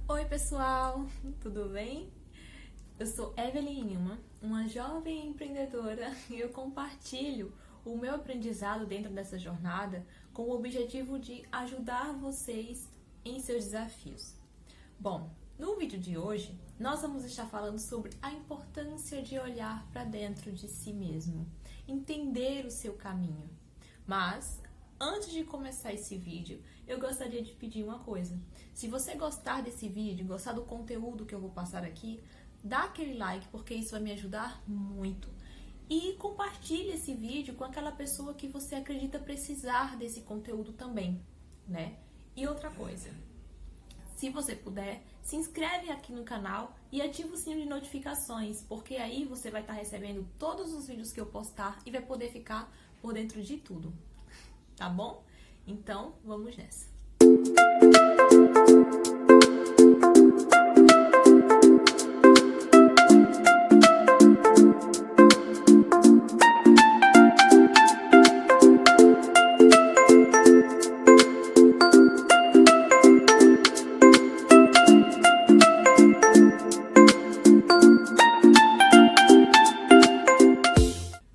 Oi pessoal, tudo bem? Eu sou Evelyn Ilma, uma jovem empreendedora e eu compartilho o meu aprendizado dentro dessa jornada com o objetivo de ajudar vocês em seus desafios. Bom, no vídeo de hoje nós vamos estar falando sobre a importância de olhar para dentro de si mesmo, entender o seu caminho. Mas antes de começar esse vídeo, eu gostaria de pedir uma coisa. Se você gostar desse vídeo, gostar do conteúdo que eu vou passar aqui, dá aquele like, porque isso vai me ajudar muito. E compartilhe esse vídeo com aquela pessoa que você acredita precisar desse conteúdo também, né? E outra coisa, se você puder, se inscreve aqui no canal e ativa o sininho de notificações, porque aí você vai estar recebendo todos os vídeos que eu postar e vai poder ficar por dentro de tudo. Tá bom? Então, vamos nessa.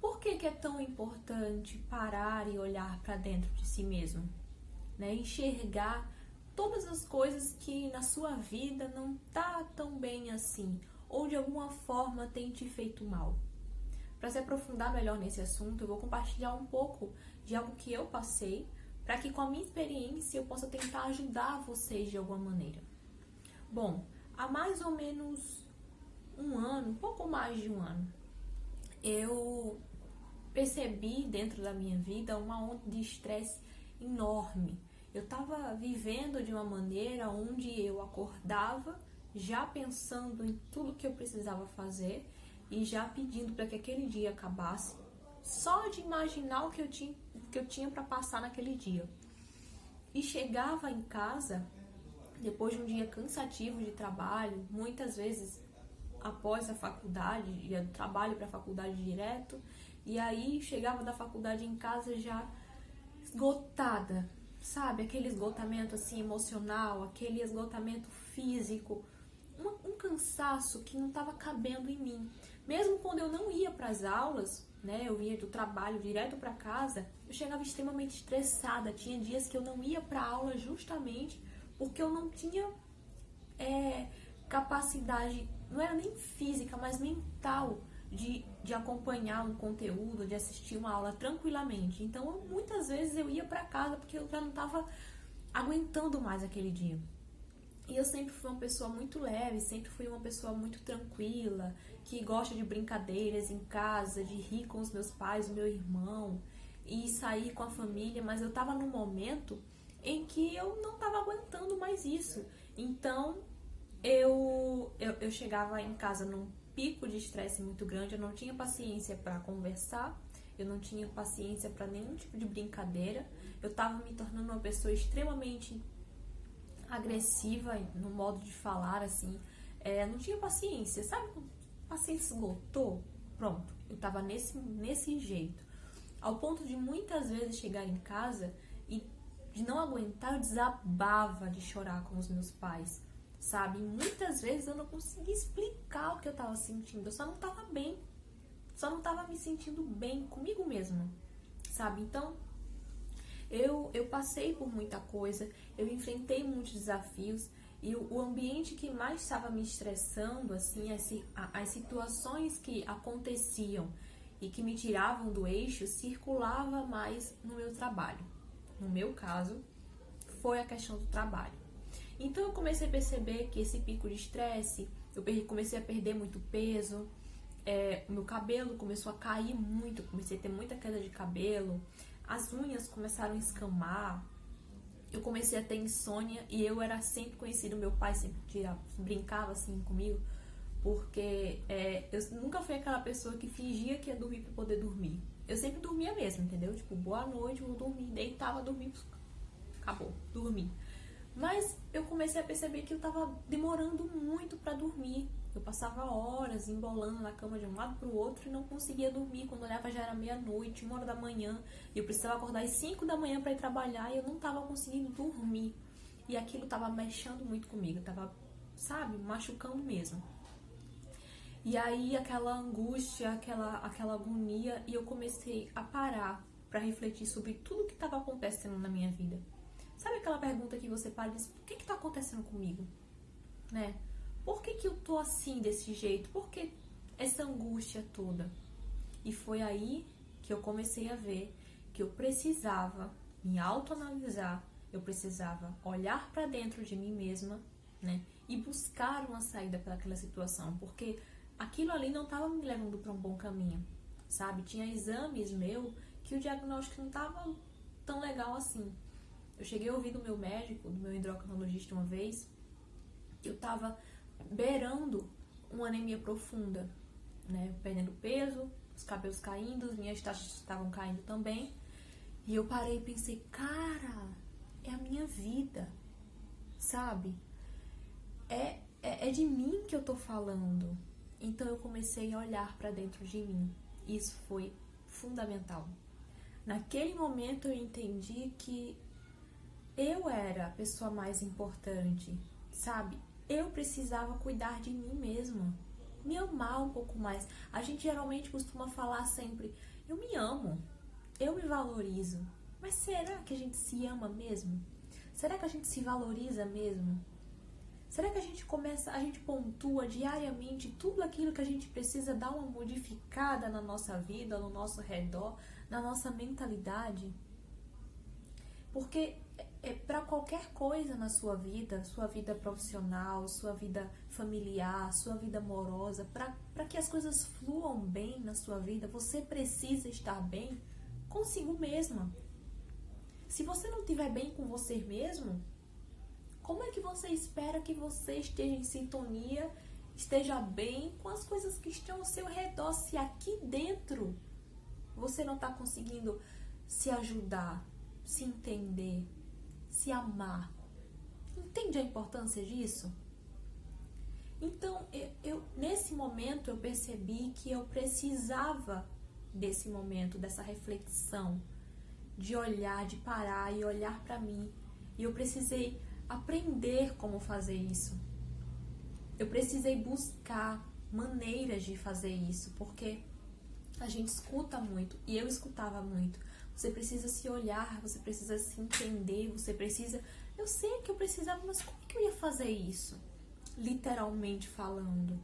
Por que é tão importante parar e olhar para dentro de si mesmo? Né? Enxergar todas as coisas que na sua vida não tá tão bem assim, ou de alguma forma tem te feito mal. Para se aprofundar melhor nesse assunto, eu vou compartilhar um pouco de algo que eu passei, para que com a minha experiência eu possa tentar ajudar vocês de alguma maneira. Bom, há mais ou menos um ano, um pouco mais de um ano, eu percebi dentro da minha vida uma onda de estresse enorme. Eu estava vivendo de uma maneira onde eu acordava já pensando em tudo que eu precisava fazer e já pedindo para que aquele dia acabasse, só de imaginar o que eu tinha para passar naquele dia. E chegava em casa, depois de um dia cansativo de trabalho, muitas vezes após a faculdade, ia do trabalho para a faculdade direto, e aí chegava da faculdade em casa já esgotada, sabe? Aquele esgotamento assim emocional, aquele esgotamento físico, um cansaço que não estava cabendo em mim. Mesmo quando eu não ia para as aulas, né? Eu vinha do trabalho direto para casa, eu chegava extremamente estressada. Tinha dias que eu não ia para aula justamente porque eu não tinha capacidade, não era nem física, mas mental de acompanhar um conteúdo, de assistir uma aula tranquilamente. Então, muitas vezes eu ia para casa porque eu já não estava aguentando mais aquele dia. E eu sempre fui uma pessoa muito leve, sempre fui uma pessoa muito tranquila, que gosta de brincadeiras em casa, de rir com os meus pais, o meu irmão, e sair com a família, mas eu estava num momento em que eu não estava aguentando mais isso. Então, eu chegava em casa num pico de estresse muito grande, eu não tinha paciência para conversar, eu não tinha paciência para nenhum tipo de brincadeira, eu estava me tornando uma pessoa extremamente agressiva no modo de falar, assim, não tinha paciência, sabe? A paciência esgotou, pronto, eu estava nesse jeito, ao ponto de muitas vezes chegar em casa e de não aguentar, eu desabava de chorar com os meus pais, sabe? E muitas vezes eu não conseguia explicar o que eu tava sentindo, eu só não tava bem, só não tava me sentindo bem comigo mesma, sabe? Então, eu passei por muita coisa, eu enfrentei muitos desafios e o ambiente que mais estava me estressando, assim, as situações que aconteciam e que me tiravam do eixo, circulava mais no meu trabalho. No meu caso, foi a questão do trabalho. Então eu comecei a perceber que esse pico de estresse, eu comecei a perder muito peso, meu cabelo começou a cair muito, comecei a ter muita queda de cabelo, as unhas começaram a escamar, eu comecei a ter insônia e eu era sempre conhecida, meu pai sempre brincava assim comigo, porque eu nunca fui aquela pessoa que fingia que ia dormir para poder dormir. Eu sempre dormia mesmo, entendeu? Tipo, boa noite, vou dormir, deitava, dormi, acabou, dormi. Mas eu comecei a perceber que eu tava demorando muito pra dormir. Eu passava horas embolando na cama de um lado pro outro e não conseguia dormir. Quando olhava já era meia-noite, 1 hora da manhã. E eu precisava acordar às 5 da manhã pra ir trabalhar e eu não tava conseguindo dormir. E aquilo tava mexendo muito comigo, tava sabe, machucando mesmo. E aí aquela angústia, aquela agonia, e eu comecei a parar para refletir sobre tudo que estava acontecendo na minha vida. Sabe aquela pergunta que você para e diz, o que está acontecendo comigo? Né? Por que eu tô assim, desse jeito? Por que essa angústia toda? E foi aí que eu comecei a ver que eu precisava me autoanalisar, eu precisava olhar para dentro de mim mesma, né? E buscar uma saída para aquela situação, porque aquilo ali não estava me levando para um bom caminho, sabe? Tinha exames meu que o diagnóstico não estava tão legal assim. Eu cheguei a ouvir do meu médico, do meu endocrinologista uma vez, que eu estava beirando uma anemia profunda, né? Perdendo peso, os cabelos caindo, as minhas taxas estavam caindo também. E eu parei e pensei, cara, é a minha vida, sabe? É de mim que eu tô falando. Então eu comecei a olhar para dentro de mim. Isso foi fundamental. Naquele momento eu entendi que eu era a pessoa mais importante, sabe? Eu precisava cuidar de mim mesma, me amar um pouco mais. A gente geralmente costuma falar sempre, eu me amo, eu me valorizo. Mas será que a gente se ama mesmo? Será que a gente se valoriza mesmo? Será que a gente pontua diariamente tudo aquilo que a gente precisa dar uma modificada na nossa vida, no nosso redor, na nossa mentalidade? Porque para qualquer coisa na sua vida profissional, sua vida familiar, sua vida amorosa, para que as coisas fluam bem na sua vida, você precisa estar bem consigo mesma. Se você não estiver bem com você mesmo, como é que você espera que você esteja em sintonia, esteja bem com as coisas que estão ao seu redor, se aqui dentro você não está conseguindo se ajudar, se entender, se amar? Entende a importância disso? Então, nesse momento eu percebi que eu precisava desse momento, dessa reflexão, de olhar, de parar e olhar para mim. E eu precisei aprender como fazer isso. Eu precisei buscar maneiras de fazer isso, porque a gente escuta muito, e eu escutava muito. Você precisa se olhar, você precisa se entender, você precisa... Eu sei que eu precisava, mas como que eu ia fazer isso? Literalmente falando.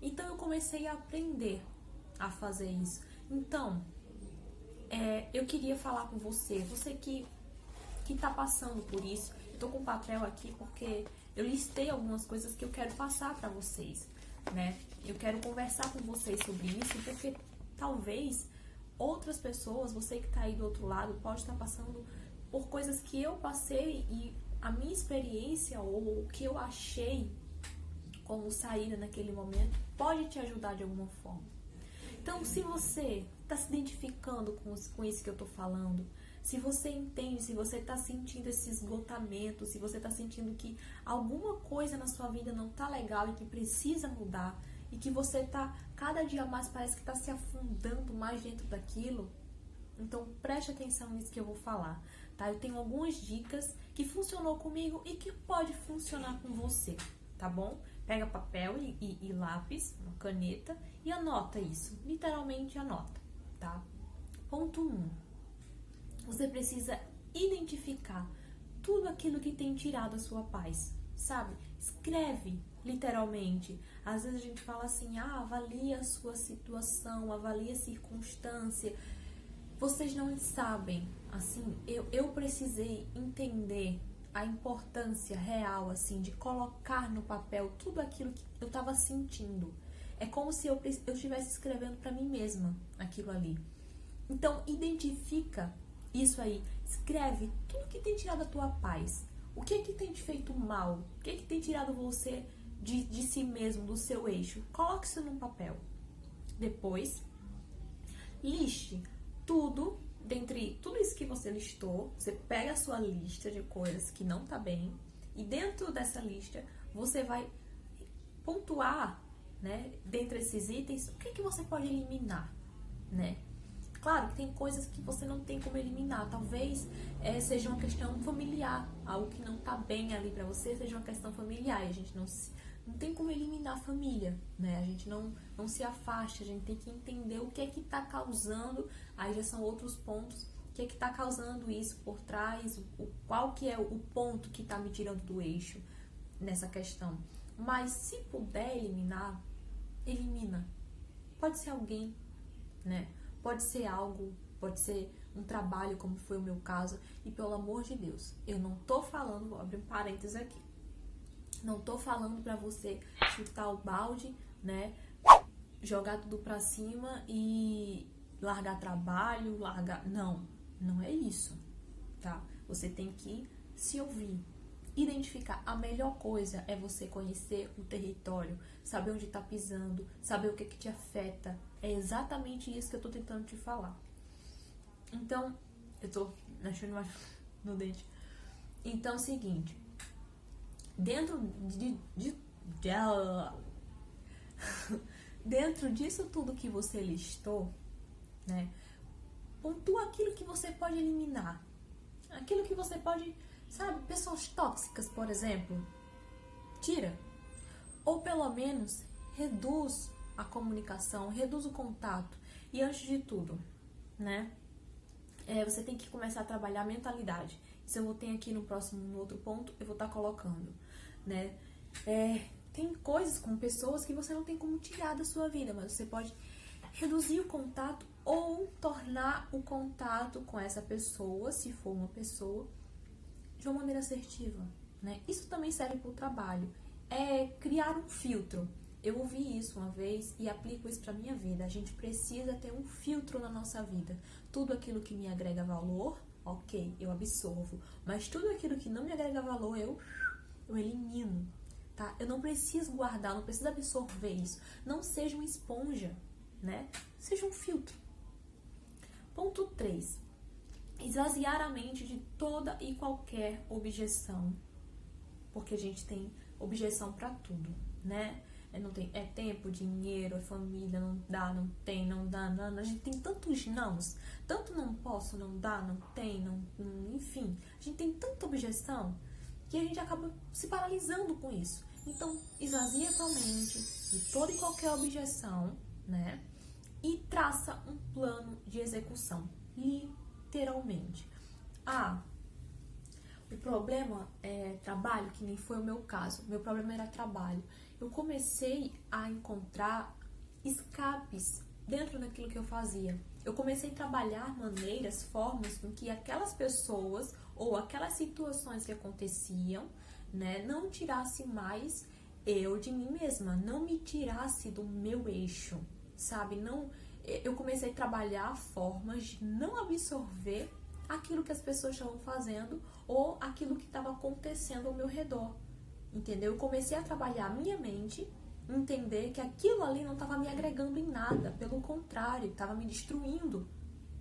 Então eu comecei a aprender a fazer isso. Então, eu queria falar com você que tá passando por isso. Eu tô com um papel aqui porque eu listei algumas coisas que eu quero passar para vocês, né? Eu quero conversar com vocês sobre isso, porque talvez outras pessoas, você que tá aí do outro lado, pode estar passando por coisas que eu passei, e a minha experiência ou o que eu achei como saída naquele momento pode te ajudar de alguma forma. Então, se você está se identificando com isso que eu tô falando, se você entende, se você está sentindo esse esgotamento, se você está sentindo que alguma coisa na sua vida não tá legal e que precisa mudar, e que você tá cada dia mais, parece que tá se afundando mais dentro daquilo, então preste atenção nisso que eu vou falar, tá? Eu tenho algumas dicas que funcionou comigo e que pode funcionar com você, tá bom? Pega papel e lápis, uma caneta e anota isso, literalmente anota, tá? Ponto 1. Você precisa identificar tudo aquilo que tem tirado a sua paz, sabe? Escreve, literalmente. Às vezes a gente fala assim, avalia a sua situação, avalia a circunstância. Vocês não sabem, assim, eu precisei entender a importância real, assim, de colocar no papel tudo aquilo que eu estava sentindo. É como se eu estivesse escrevendo para mim mesma aquilo ali. Então, identifica isso aí. Escreve tudo que tem tirado a tua paz. O que é que tem te feito mal? O que é que tem tirado você de si mesmo, do seu eixo? Coloque isso num papel. Depois, liste tudo. Dentre tudo isso que você listou, você pega a sua lista de coisas que não tá bem, e dentro dessa lista você vai pontuar, né, dentre esses itens, o que você pode eliminar, né? Claro que tem coisas que você não tem como eliminar. Talvez seja uma questão familiar. Algo que não tá bem ali pra você seja uma questão familiar. E a gente não tem como eliminar a família, né? A gente não se afasta. A gente tem que entender o que é que tá causando. Aí já são outros pontos. O que é que tá causando isso por trás. Qual que é o ponto que tá me tirando do eixo nessa questão. Mas se puder eliminar, elimina. Pode ser alguém, né? Pode ser algo, pode ser um trabalho, como foi o meu caso. E pelo amor de Deus, eu não tô falando, vou abrir um parênteses aqui. Não tô falando pra você chutar o balde, né? Jogar tudo pra cima e largar trabalho, não é isso, tá? Você tem que se ouvir. Identificar. A melhor coisa é você conhecer o território, saber onde tá pisando, saber o que te afeta. É exatamente isso que eu tô tentando te falar. Então, eu tô achando mais no dente. Então, é o seguinte. Dentro dentro disso tudo que você listou, né? Pontua aquilo que você pode eliminar. Aquilo que você pode... Sabe, pessoas tóxicas, por exemplo, tira. Ou pelo menos reduz a comunicação, reduz o contato. E antes de tudo, né, você tem que começar a trabalhar a mentalidade. Isso eu vou ter aqui no outro ponto, eu vou estar colocando, né. Tem coisas com pessoas que você não tem como tirar da sua vida, mas você pode reduzir o contato ou tornar o contato com essa pessoa, se for uma pessoa, de uma maneira assertiva, né? Isso também serve para o trabalho. É criar um filtro. Eu ouvi isso uma vez e aplico isso para minha vida. A gente precisa ter um filtro na nossa vida. Tudo aquilo que me agrega valor, ok, eu absorvo. Mas tudo aquilo que não me agrega valor, eu elimino, tá? Eu não preciso guardar, não preciso absorver isso. Não seja uma esponja, né? Seja um filtro. Ponto 3. Esvaziar a mente de toda e qualquer objeção. Porque a gente tem objeção pra tudo, né? É tempo, dinheiro, é família, não dá, não tem, não dá, não. A gente tem tantos nãos. Tanto não posso, não dá, não tem, enfim. A gente tem tanta objeção que a gente acaba se paralisando com isso. Então, esvazia a tua mente de toda e qualquer objeção, né? E traça um plano de execução. Literalmente. O problema é trabalho, que nem foi o meu caso. Meu problema era trabalho. Eu comecei a encontrar escapes dentro daquilo que eu fazia. Eu comecei a trabalhar maneiras, formas com que aquelas pessoas ou aquelas situações que aconteciam, né, não tirasse mais eu de mim mesma, não me tirasse do meu eixo, sabe? Eu comecei a trabalhar formas de não absorver aquilo que as pessoas estavam fazendo ou aquilo que estava acontecendo ao meu redor, entendeu? Eu comecei a trabalhar a minha mente, entender que aquilo ali não estava me agregando em nada, pelo contrário, estava me destruindo,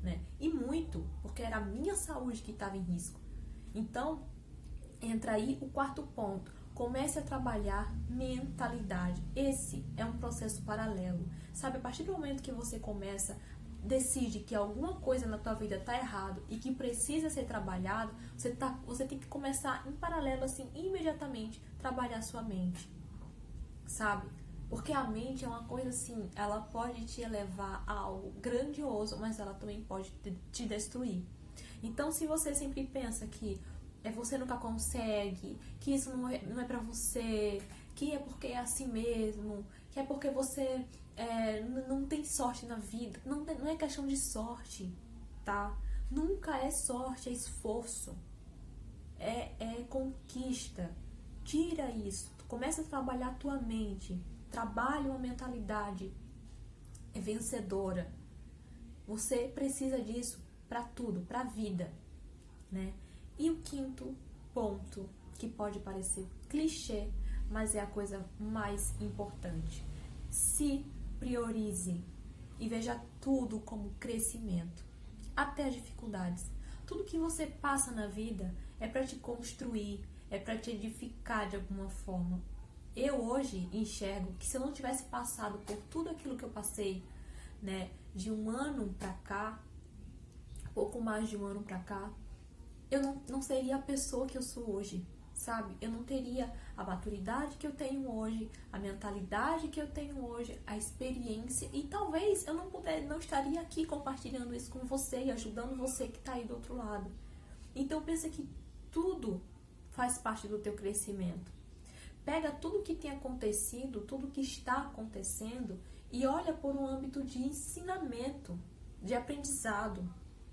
né? E muito, porque era a minha saúde que estava em risco. Então, entra aí o quarto ponto. Comece a trabalhar mentalidade. Esse é um processo paralelo. Sabe, a partir do momento que você decide que alguma coisa na tua vida tá errado e que precisa ser trabalhado, você tem que começar em paralelo, assim, imediatamente, trabalhar sua mente. Sabe? Porque a mente é uma coisa assim, ela pode te levar a algo grandioso, mas ela também pode te destruir. Então, se você sempre pensa que você nunca consegue, que isso não é pra você, que é porque é assim mesmo, que é porque você não tem sorte na vida. Não é questão de sorte, tá? Nunca é sorte, é esforço. É conquista. Tira isso. Começa a trabalhar a tua mente. Trabalha uma mentalidade vencedora. Você precisa disso pra tudo, pra vida, né? E o quinto ponto, que pode parecer clichê, mas é a coisa mais importante. Se priorize e veja tudo como crescimento, até as dificuldades. Tudo que você passa na vida é para te construir, é para te edificar de alguma forma. Eu hoje enxergo que se eu não tivesse passado por tudo aquilo que eu passei, né, de um ano pra cá, pouco mais de um ano pra cá, eu não seria a pessoa que eu sou hoje, sabe? Eu não teria a maturidade que eu tenho hoje, a mentalidade que eu tenho hoje, a experiência, e talvez eu não estaria aqui compartilhando isso com você e ajudando você que tá aí do outro lado. Então pensa que tudo faz parte do teu crescimento. Pega tudo que tem acontecido, tudo que está acontecendo e olha por um âmbito de ensinamento, de aprendizado.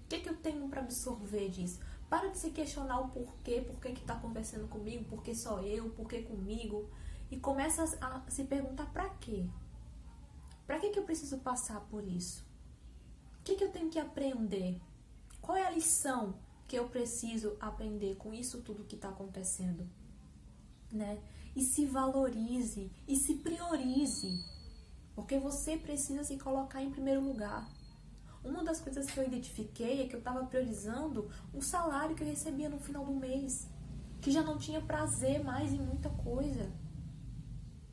O que eu tenho para absorver disso? Para de se questionar o porquê, por que está acontecendo comigo, por que só eu, por que comigo. E começa a se perguntar para quê? Para que eu preciso passar por isso? O que eu tenho que aprender? Qual é a lição que eu preciso aprender com isso tudo que está acontecendo? Né? E se valorize, e se priorize. Porque você precisa se colocar em primeiro lugar. Uma das coisas que eu identifiquei é que eu estava priorizando o salário que eu recebia no final do mês. Que já não tinha prazer mais em muita coisa.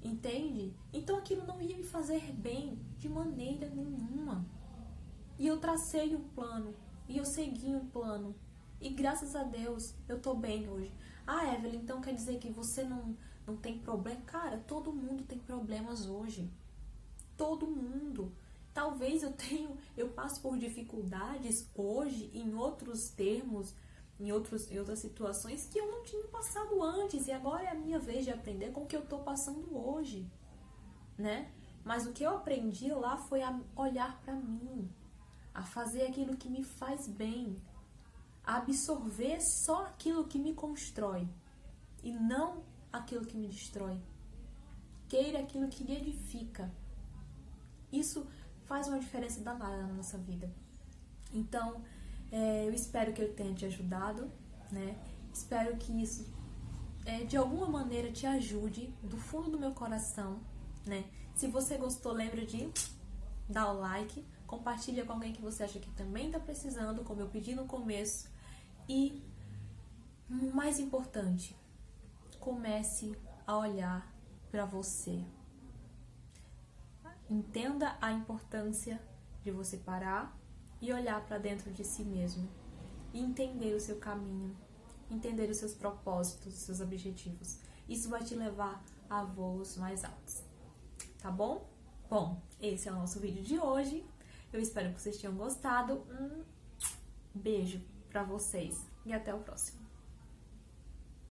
Entende? Então aquilo não ia me fazer bem de maneira nenhuma. E eu tracei um plano. E eu segui um plano. E graças a Deus eu tô bem hoje. Ah, Evelyn, então quer dizer que você não tem problema? Cara, todo mundo tem problemas hoje. Todo mundo. Talvez eu passe por dificuldades hoje em outros termos, em outras situações que eu não tinha passado antes. E agora é a minha vez de aprender com o que eu tô passando hoje, né? Mas o que eu aprendi lá foi a olhar pra mim, a fazer aquilo que me faz bem, a absorver só aquilo que me constrói e não aquilo que me destrói. Queira aquilo que lhe edifica. Isso faz uma diferença danada na nossa vida. Então, eu espero que eu tenha te ajudado, né? Espero que isso, de alguma maneira, te ajude do fundo do meu coração, né? Se você gostou, lembra de dar o like, compartilha com alguém que você acha que também está precisando, como eu pedi no começo. E, o mais importante, comece a olhar para você. Entenda a importância de você parar e olhar para dentro de si mesmo. E entender o seu caminho, entender os seus propósitos, os seus objetivos. Isso vai te levar a voos mais altos. Tá bom? Bom, esse é o nosso vídeo de hoje. Eu espero que vocês tenham gostado. Um beijo para vocês e até o próximo.